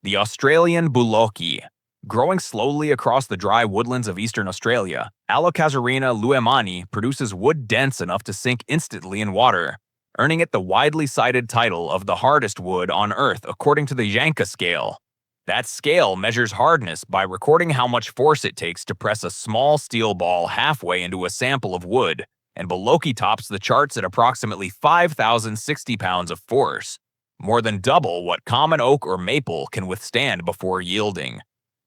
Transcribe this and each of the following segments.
The Australian Buloke. Growing slowly across the dry woodlands of eastern Australia, Alocasuarina luemani produces wood dense enough to sink instantly in water, earning it the widely cited title of the hardest wood on Earth according to the Janka scale. That scale measures hardness by recording how much force it takes to press a small steel ball halfway into a sample of wood, and Buloke tops the charts at approximately 5,060 pounds of force, more than double what common oak or maple can withstand before yielding.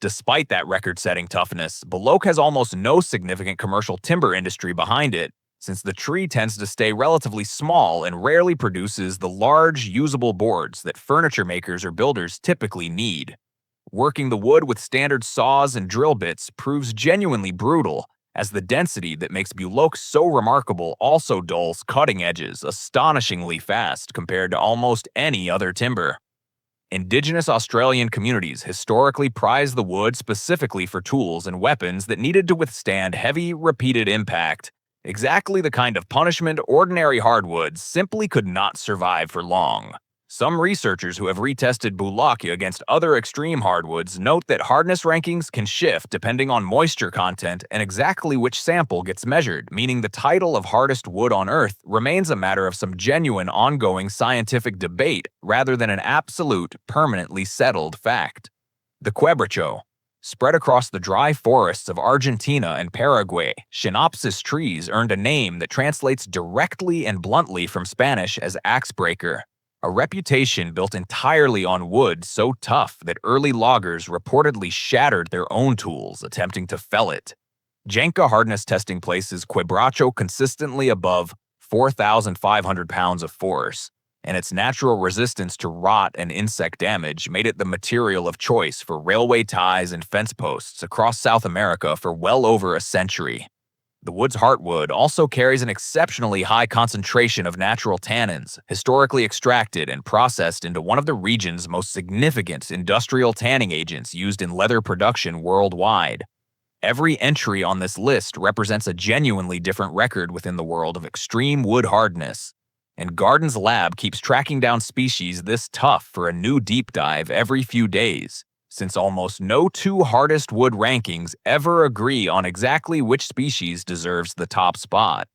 Despite that record-setting toughness, Buloke has almost no significant commercial timber industry behind it, since the tree tends to stay relatively small and rarely produces the large, usable boards that furniture makers or builders typically need. Working the wood with standard saws and drill bits proves genuinely brutal, as the density that makes Buloke so remarkable also dulls cutting edges astonishingly fast compared to almost any other timber. Indigenous Australian communities historically prized the wood specifically for tools and weapons that needed to withstand heavy, repeated impact, exactly the kind of punishment ordinary hardwoods simply could not survive for long. Some researchers who have retested Buloke against other extreme hardwoods note that hardness rankings can shift depending on moisture content and exactly which sample gets measured, meaning the title of hardest wood on Earth remains a matter of some genuine ongoing scientific debate rather than an absolute, permanently settled fact. The Quebracho. Spread across the dry forests of Argentina and Paraguay, Chinopsis trees earned a name that translates directly and bluntly from Spanish as axe breaker. A reputation built entirely on wood so tough that early loggers reportedly shattered their own tools attempting to fell it. Janka hardness testing places Quebracho consistently above 4,500 pounds of force, and its natural resistance to rot and insect damage made it the material of choice for railway ties and fence posts across South America for well over a century. The wood's heartwood also carries an exceptionally high concentration of natural tannins, historically extracted and processed into one of the region's most significant industrial tanning agents used in leather production worldwide. Every entry on this list represents a genuinely different record within the world of extreme wood hardness, and Garden's lab keeps tracking down species this tough for a new deep dive every few days, since almost no two hardest wood rankings ever agree on exactly which species deserves the top spot.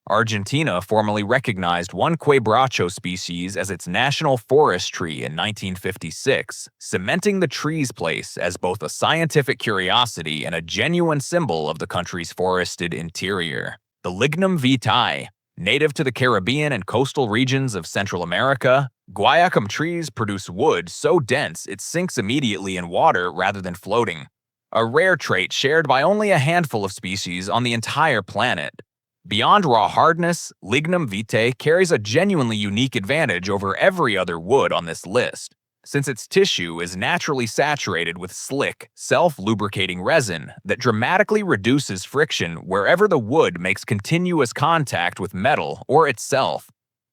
Argentina formally recognized one Quebracho species as its national forest tree in 1956, cementing the tree's place as both a scientific curiosity and a genuine symbol of the country's forested interior. The Lignum Vitae. Native to the Caribbean and coastal regions of Central America, guayacum trees produce wood so dense it sinks immediately in water rather than floating, a rare trait shared by only a handful of species on the entire planet. Beyond raw hardness, Lignum Vitae carries a genuinely unique advantage over every other wood on this list, since its tissue is naturally saturated with slick, self-lubricating resin that dramatically reduces friction wherever the wood makes continuous contact with metal or itself.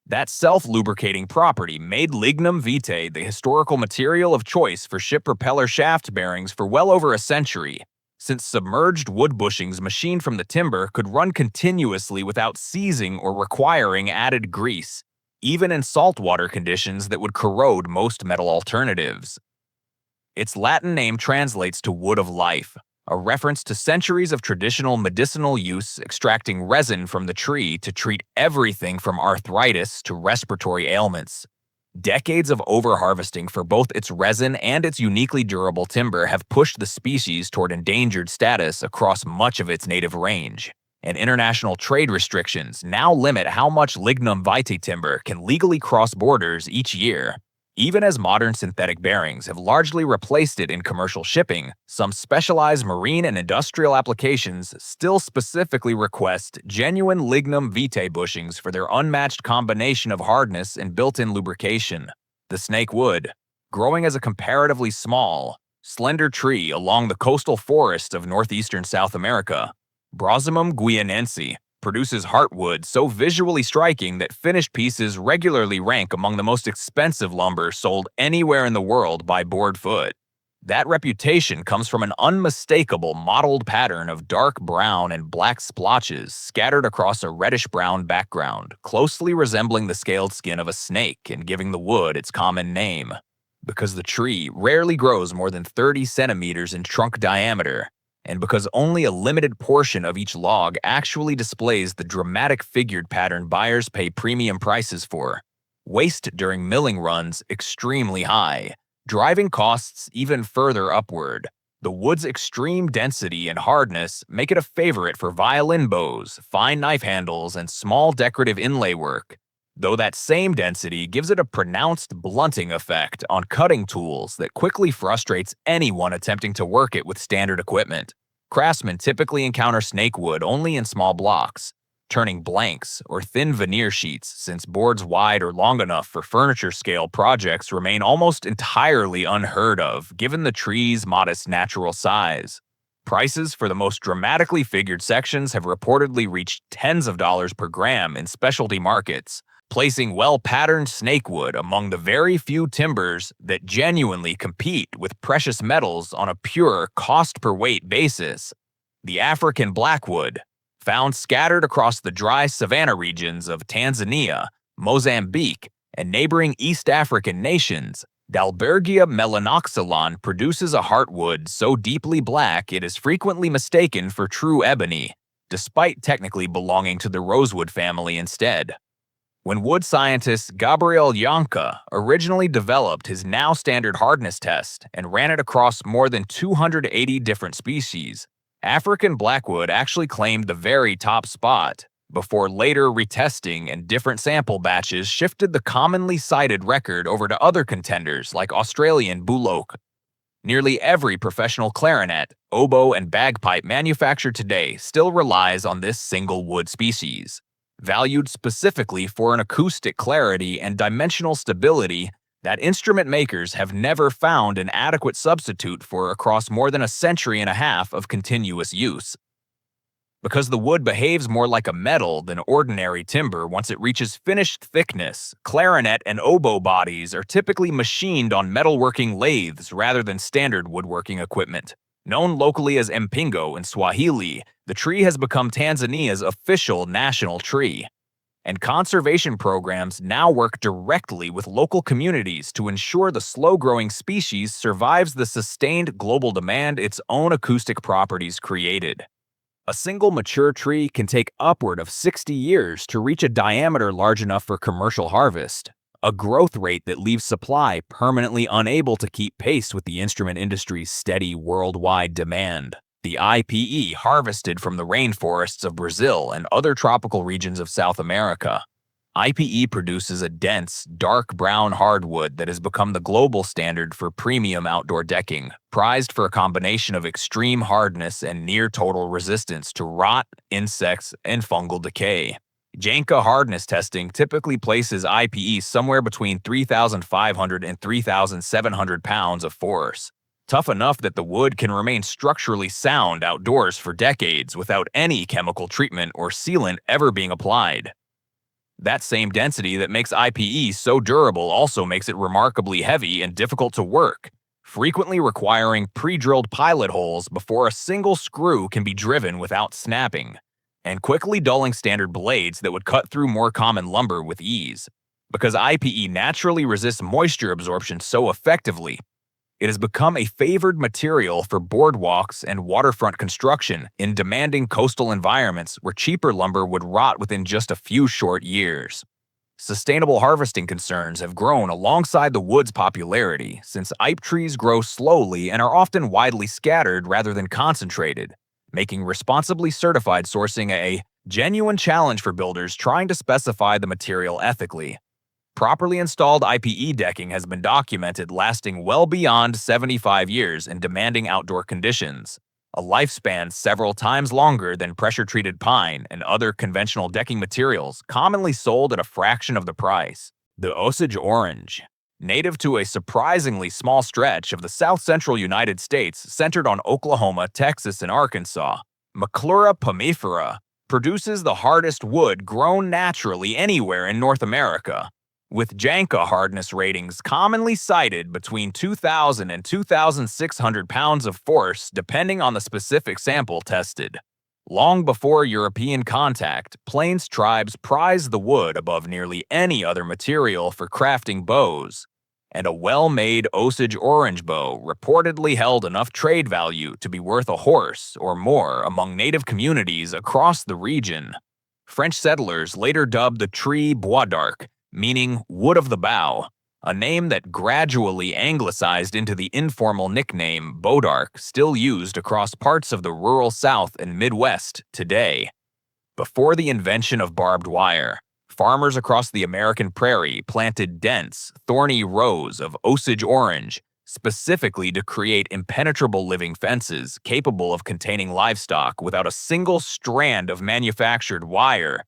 That self-lubricating property made Lignum Vitae the historical material of choice for ship propeller shaft bearings for well over a century, since submerged wood bushings machined from the timber could run continuously without seizing or requiring added grease, even in saltwater conditions that would corrode most metal alternatives. Its Latin name translates to wood of life, a reference to centuries of traditional medicinal use extracting resin from the tree to treat everything from arthritis to respiratory ailments. Decades of overharvesting for both its resin and its uniquely durable timber have pushed the species toward endangered status across much of its native range, and international trade restrictions now limit how much Lignum Vitae timber can legally cross borders each year. Even as modern synthetic bearings have largely replaced it in commercial shipping, some specialized marine and industrial applications still specifically request genuine Lignum Vitae bushings for their unmatched combination of hardness and built-in lubrication. The Snakewood, growing as a comparatively small, slender tree along the coastal forests of northeastern South America, Brosimum guianense, produces heartwood so visually striking that finished pieces regularly rank among the most expensive lumber sold anywhere in the world by board foot. That reputation comes from an unmistakable mottled pattern of dark brown and black splotches scattered across a reddish-brown background, closely resembling the scaled skin of a snake and giving the wood its common name. because the tree rarely grows more than 30 centimeters in trunk diameter, and because only a limited portion of each log actually displays the dramatic figured pattern buyers pay premium prices for. Waste during milling runs extremely high, driving costs even further upward. The wood's extreme density and hardness make it a favorite for violin bows, fine knife handles, and small decorative inlay work, though that same density gives it a pronounced blunting effect on cutting tools that quickly frustrates anyone attempting to work it with standard equipment. Craftsmen typically encounter snakewood only in small blocks, turning blanks or thin veneer sheets, since boards wide or long enough for furniture-scale projects remain almost entirely unheard of given the tree's modest natural size. Prices for the most dramatically figured sections have reportedly reached tens of dollars per gram in specialty markets, placing well-patterned snakewood among the very few timbers that genuinely compete with precious metals on a pure cost-per-weight basis. The African Blackwood, found scattered across the dry savanna regions of Tanzania, Mozambique, and neighboring East African nations, Dalbergia melanoxylon produces a heartwood so deeply black it is frequently mistaken for true ebony, despite technically belonging to the rosewood family instead. When wood scientist Gabriel Janka originally developed his now standard hardness test and ran it across more than 280 different species, African Blackwood actually claimed the very top spot, before later retesting and different sample batches shifted the commonly cited record over to other contenders like Australian Buloke. Nearly every professional clarinet, oboe, and bagpipe manufactured today still relies on this single wood species. Valued specifically for an acoustic clarity and dimensional stability that instrument makers have never found an adequate substitute for across more than a century and a half of continuous use. Because the wood behaves more like a metal than ordinary timber once it reaches finished thickness, clarinet and oboe bodies are typically machined on metalworking lathes rather than standard woodworking equipment. Known locally as mpingo in Swahili, the tree has become Tanzania's official national tree, and conservation programs now work directly with local communities to ensure the slow-growing species survives the sustained global demand its own acoustic properties created. A single mature tree can take upward of 60 years to reach a diameter large enough for commercial harvest, a growth rate that leaves supply permanently unable to keep pace with the instrument industry's steady worldwide demand. The IPE harvested from the rainforests of Brazil and other tropical regions of South America. IPE produces a dense, dark brown hardwood that has become the global standard for premium outdoor decking, prized for a combination of extreme hardness and near-total resistance to rot, insects, and fungal decay. Janka hardness testing typically places IPE somewhere between 3,500 and 3,700 pounds of force, tough enough that the wood can remain structurally sound outdoors for decades without any chemical treatment or sealant ever being applied. That same density that makes IPE so durable also makes it remarkably heavy and difficult to work, frequently requiring pre-drilled pilot holes before a single screw can be driven without snapping, and quickly dulling standard blades that would cut through more common lumber with ease. Because IPE naturally resists moisture absorption so effectively, it has become a favored material for boardwalks and waterfront construction in demanding coastal environments where cheaper lumber would rot within just a few short years. Sustainable harvesting concerns have grown alongside the wood's popularity, since IPE trees grow slowly and are often widely scattered rather than concentrated, making responsibly certified sourcing a genuine challenge for builders trying to specify the material ethically. Properly installed IPE decking has been documented lasting well beyond 75 years in demanding outdoor conditions, a lifespan several times longer than pressure-treated pine and other conventional decking materials commonly sold at a fraction of the price. The Osage Orange, native to a surprisingly small stretch of the south-central United States centered on Oklahoma, Texas, and Arkansas, Maclura pomifera, produces the hardest wood grown naturally anywhere in North America, with Janka hardness ratings commonly cited between 2,000 and 2,600 pounds of force depending on the specific sample tested. Long before European contact, Plains tribes prized the wood above nearly any other material for crafting bows, and a well-made Osage Orange bow reportedly held enough trade value to be worth a horse or more among native communities across the region. French settlers later dubbed the tree bois d'arc, meaning wood of the bow, a name that gradually anglicized into the informal nickname bodark still used across parts of the rural South and Midwest today. Before the invention of barbed wire, farmers across the American prairie planted dense, thorny rows of Osage orange, specifically to create impenetrable living fences capable of containing livestock without a single strand of manufactured wire.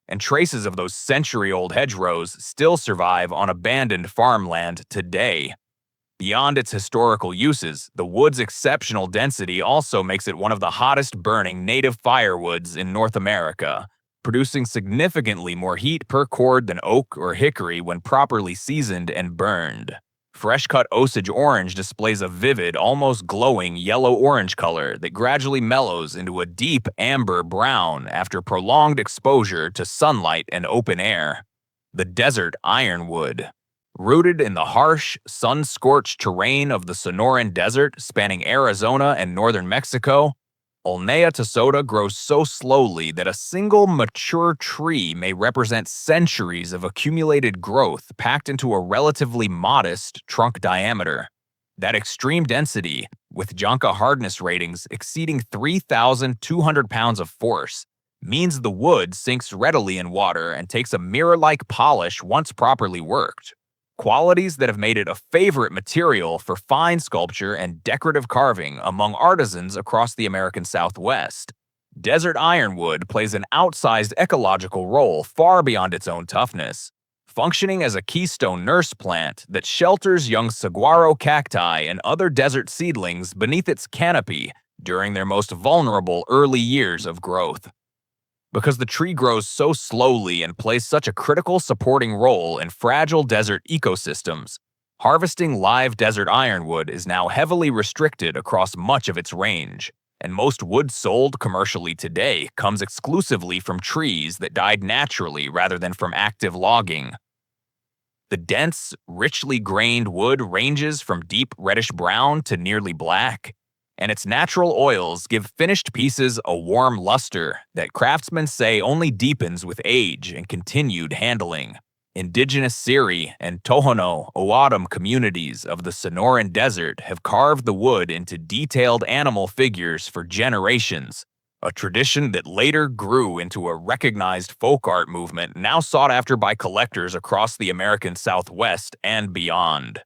And traces of those century-old hedgerows still survive on abandoned farmland today. Beyond its historical uses, the wood's exceptional density also makes it one of the hottest-burning native firewoods in North America, producing significantly more heat per cord than oak or hickory when properly seasoned and burned. Fresh-cut Osage orange displays a vivid, almost glowing yellow-orange color that gradually mellows into a deep amber brown after prolonged exposure to sunlight and open air. The Desert Ironwood. Rooted in the harsh, sun-scorched terrain of the Sonoran Desert spanning Arizona and northern Mexico, Olnea tosota grows so slowly that a single mature tree may represent centuries of accumulated growth packed into a relatively modest trunk diameter. That extreme density, with Janka hardness ratings exceeding 3,200 pounds of force, means the wood sinks readily in water and takes a mirror-like polish once properly worked. Qualities that have made it a favorite material for fine sculpture and decorative carving among artisans across the American Southwest. Desert ironwood plays an outsized ecological role far beyond its own toughness, functioning as a keystone nurse plant that shelters young saguaro cacti and other desert seedlings beneath its canopy during their most vulnerable early years of growth. Because the tree grows so slowly and plays such a critical supporting role in fragile desert ecosystems, harvesting live desert ironwood is now heavily restricted across much of its range, and most wood sold commercially today comes exclusively from trees that died naturally rather than from active logging. The dense, richly grained wood ranges from deep reddish-brown to nearly black, and its natural oils give finished pieces a warm luster that craftsmen say only deepens with age and continued handling. Indigenous Seri and Tohono O'odham communities of the Sonoran Desert have carved the wood into detailed animal figures for generations, a tradition that later grew into a recognized folk art movement now sought after by collectors across the American Southwest and beyond.